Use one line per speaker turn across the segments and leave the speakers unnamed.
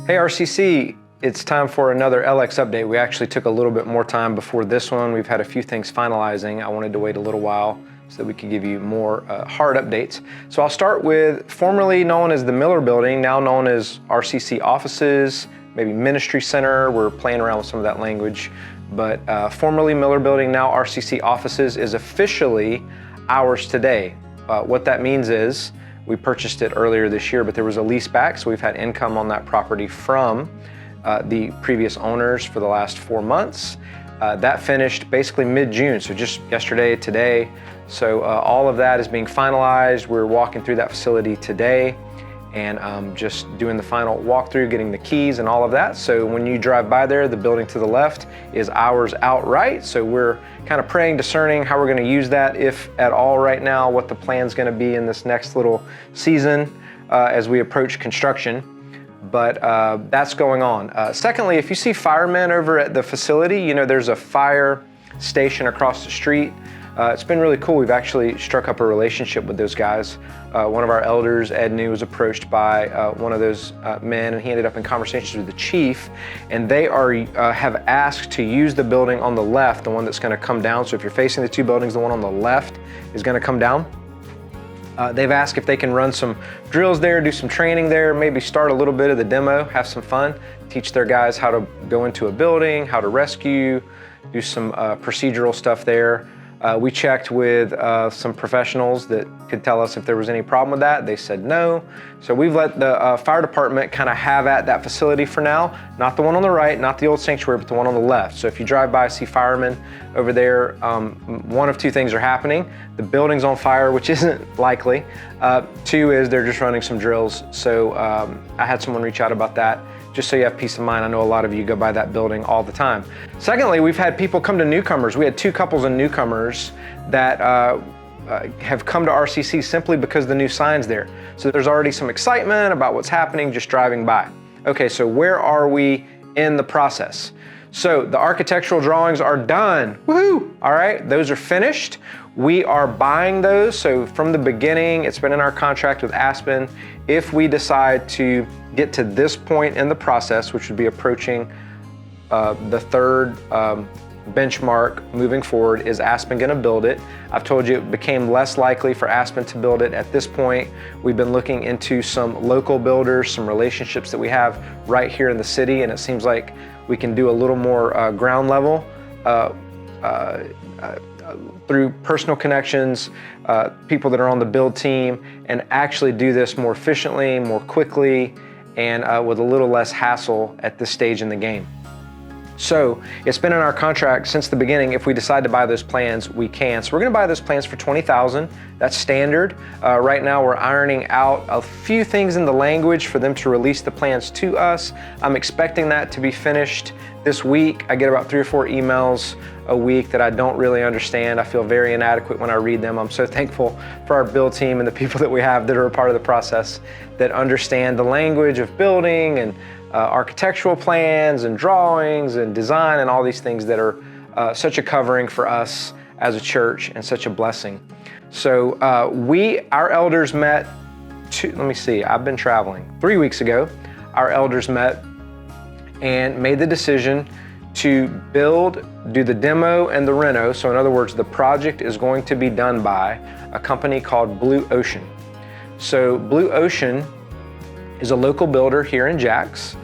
Hey RCC, it's time for another LX update. We actually took a little bit more time before this one. We've had a few things finalizing. I wanted to wait a little while so that we could give you more hard updates. So I'll start with formerly known as the Miller Building, now known as RCC offices, maybe Ministry Center. We're playing around with some of that language, but formerly Miller Building, now RCC offices, is officially ours today. What that means is we purchased it earlier this year, but there was a lease back, so we've had income on that property from the previous owners for the last 4 months. That finished basically mid-June, so just yesterday, today. So all of that is being finalized. We're walking through that facility today and just doing the final walkthrough, getting the keys and all of that. So when you drive by there, the building to the left is ours outright. So we're kind of praying, discerning how we're going to use that, if at all right now, what the plan's going to be in this next little season as we approach construction. But that's going on. Secondly, if you see firemen over at the facility, you know, there's a fire station across the street. It's been really cool. We've actually struck up a relationship with those guys. One of our elders, Ed New, was approached by one of those men, and he ended up in conversations with the chief, and they have asked to use the building on the left, the one that's going to come down. So if you're facing the two buildings, the one on the left is going to come down. They've asked if they can run some drills there, do some training there, maybe start a little bit of the demo, have some fun, teach their guys how to go into a building, how to rescue, do some procedural stuff there. We checked with some professionals that could tell us if there was any problem with that. They said no. So we've let the fire department kind of have at that facility for now. Not the one on the right, not the old sanctuary, but the one on the left. So if you drive by, see firemen over there, one of two things are happening. The building's on fire, which isn't likely. Two is they're just running some drills. So I had someone reach out about that, just so you have peace of mind. I know a lot of you go by that building all the time. Secondly, we've had people come to newcomers. We had 2 couples of newcomers that have come to RCC simply because the new sign's there. So there's already some excitement about what's happening just driving by. Okay, so where are we in the process? So the architectural drawings are done. Woohoo! All right, those are finished. We are buying those. So from the beginning, it's been in our contract with Aspen. If we decide to get to this point in the process, which would be approaching the third benchmark moving forward, is Aspen going to build it? I've told you it became less likely for Aspen to build it at this point. We've been looking into some local builders, some relationships that we have right here in the city, and it seems like we can do a little more ground level through personal connections, people that are on the build team, and actually do this more efficiently, more quickly, and with a little less hassle at this stage in the game. So it's been in our contract since the beginning. If we decide to buy those plans, we can. So we're gonna buy those plans for $20,000. That's standard. Right now we're ironing out a few things in the language for them to release the plans to us. I'm expecting that to be finished this week. I get about 3 or 4 emails a week that I don't really understand. I feel very inadequate when I read them. I'm so thankful for our build team and the people that we have that are a part of the process that understand the language of building and architectural plans and drawings and design and all these things that are such a covering for us as a church and such a blessing. So our elders met, I've been traveling. 3 weeks ago, our elders met and made the decision to do the demo and the reno. So in other words, the project is going to be done by a company called Blue Ocean. So Blue Ocean is a local builder here in Jax.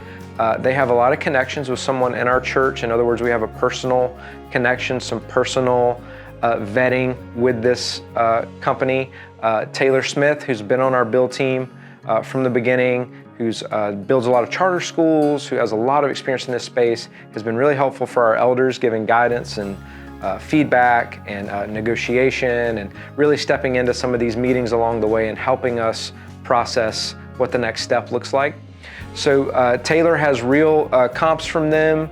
They have a lot of connections with someone in our church. In other words, we have a personal connection, some personal vetting with this company. Taylor Smith, who's been on our build team from the beginning, who builds a lot of charter schools, who has a lot of experience in this space, has been really helpful for our elders, giving guidance and feedback and negotiation, and really stepping into some of these meetings along the way and helping us process what the next step looks like. So Taylor has real comps from them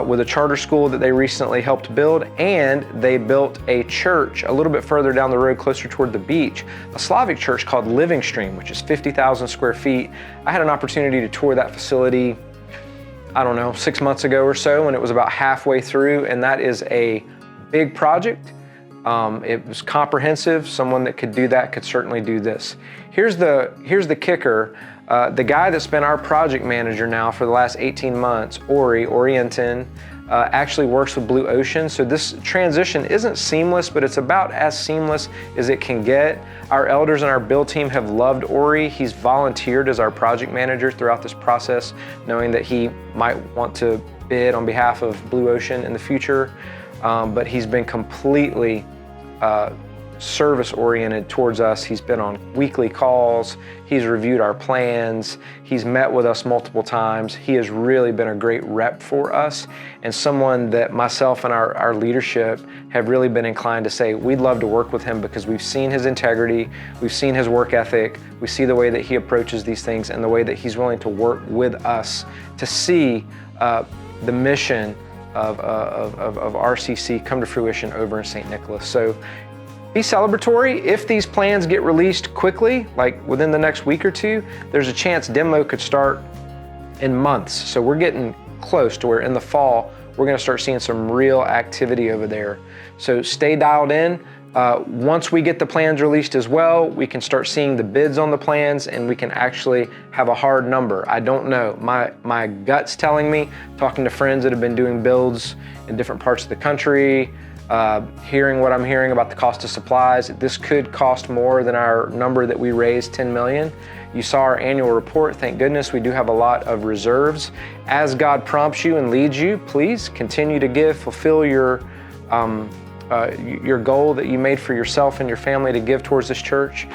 with a charter school that they recently helped build, and they built a church a little bit further down the road, closer toward the beach, a Slavic church called Living Stream, which is 50,000 square feet. I had an opportunity to tour that facility, I don't know, 6 months ago or so, when it was about halfway through, and that is a big project. It was comprehensive. Someone that could do that could certainly do this. Here's the kicker. The guy that's been our project manager now for the last 18 months, Orientin, actually works with Blue Ocean. So this transition isn't seamless, but it's about as seamless as it can get. Our elders and our build team have loved Ori. He's volunteered as our project manager throughout this process, knowing that he might want to bid on behalf of Blue Ocean in the future. But he's been completely service oriented towards us. He's been on weekly calls. He's reviewed our plans. He's met with us multiple times. He has really been a great rep for us, and someone that myself and our leadership have really been inclined to say we'd love to work with him because we've seen his integrity, we've seen his work ethic, we see the way that he approaches these things and the way that he's willing to work with us to see the mission of RCC come to fruition over in St. Nicholas. So be celebratory. If these plans get released quickly, like within the next week or two, there's a chance demo could start in months. So we're getting close to where in the fall, we're gonna start seeing some real activity over there. So stay dialed in. Once we get the plans released as well, we can start seeing the bids on the plans and we can actually have a hard number. I don't know. My gut's telling me, talking to friends that have been doing builds in different parts of the country, hearing what I'm hearing about the cost of supplies, this could cost more than our number that we raised, 10 million. You saw our annual report. Thank goodness we do have a lot of reserves. As God prompts you and leads you, please continue to give, fulfill your goal that you made for yourself and your family to give towards this church,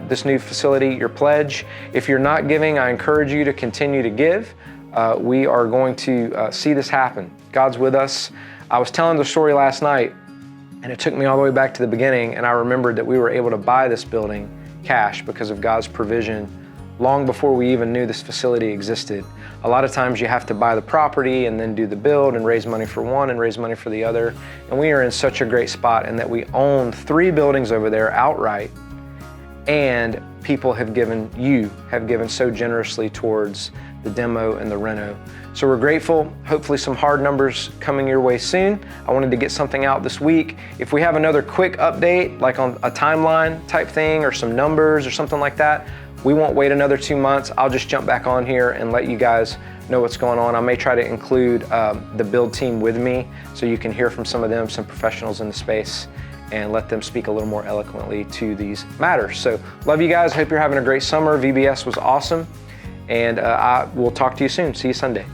this new facility, your pledge. If you're not giving, I encourage you to continue to give. We are going to see this happen. God's with us. I was telling the story last night, and it took me all the way back to the beginning, and I remembered that we were able to buy this building cash because of God's provision long before we even knew this facility existed. A lot of times you have to buy the property and then do the build and raise money for one and raise money for the other. And we are in such a great spot in that we own 3 buildings over there outright, and people have given so generously towards the demo and the reno. So we're grateful. Hopefully some hard numbers coming your way soon. I wanted to get something out this week. If we have another quick update, like on a timeline type thing or some numbers or something like that, we won't wait another 2 months. I'll just jump back on here and let you guys know what's going on. I may try to include the build team with me so you can hear from some of them, some professionals in the space, and let them speak a little more eloquently to these matters. So love you guys. Hope you're having a great summer. VBS was awesome. And I will talk to you soon. See you Sunday.